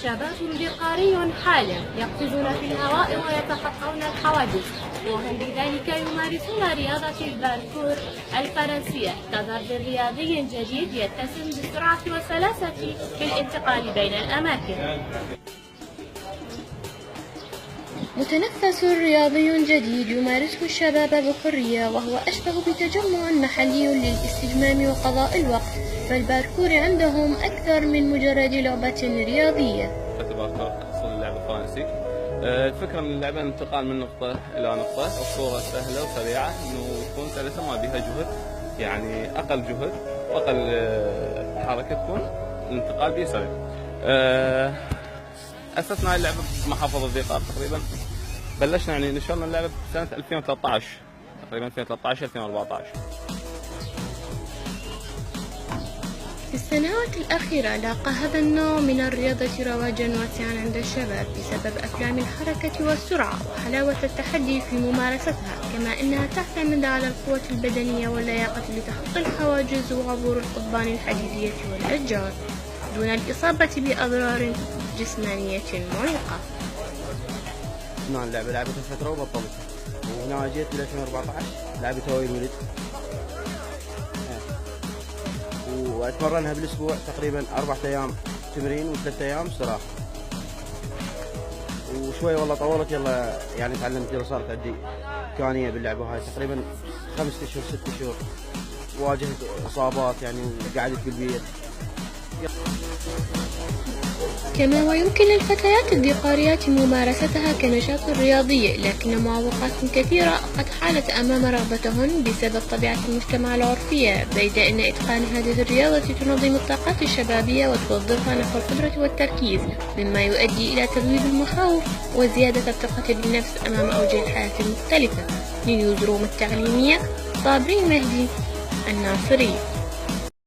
شباب بقاري حالم يقفزون في الهواء ويتخطون الحواجز، وهم بذلك يمارسون رياضة الباركور الفرنسية كضرب رياضي جديد يتسم بالسرعة والسلاسة في الانتقال بين الأماكن. متنفس رياضي جديد يمارسه الشباب بحرية، وهو أشبه بتجمع محلي للاستجمام وقضاء الوقت، فالباركور عندهم أكثر من مجرد لعبة رياضية. الباركور أصل اللعبة الفرنسي. الفكرة من اللعبة انتقال من نقطة إلى نقطة، الصورة سهلة وسريعة، إنه تكون سلسة ما بها جهد، يعني أقل جهد وأقل حركة، تكون الانتقال به سريع. أسسنا اللعبة بمحافظة ذيقار تقريبا، بلشنا يعني نشرنا اللعبة بسنة 2013 تقريبا، 2013-2014. في السنوات الأخيرة لاقى هذا النوع من الرياضة رواجا واسعا عند الشباب بسبب أفلام الحركة والسرعة وحلاوة التحدي في ممارستها، كما أنها تعتمد على القوة البدنية واللياقة لتخطي الحواجز وعبور القضبان الحديدية والأشجار دون الإصابة بأضرار جسمانية معيقة. اللعبة لعبتها فترة وبطلتها، وهنا جيت ب 2014 لعبتها وين ولد، واتمرنها بالاسبوع تقريبا 4 ايام تمرين و3 ايام استراحة، وشوي والله طولت، يلا يعني تعلمت، يلا صارت عندي امكانية باللعبة هاي تقريبا 5 اشهر 6 اشهر، واجهت اصابات يعني قعدت بالبيت. كما ويمكن للفتيات الذكوريات ممارستها كنشاط رياضي، لكن معوقات كثيرة قد حالت أمام رغبتهن بسبب طبيعة المجتمع العرفية، بيد أن إتقان هذه الرياضة تنظم الطاقات الشبابية وتوظفها نحو القدرة والتركيز، مما يؤدي إلى تذويب المخاوف وزيادة الثقة بالنفس أمام أوجه الحياة المختلفة. لنيوز روم التعليمية، صابرين مهدي، الناصري.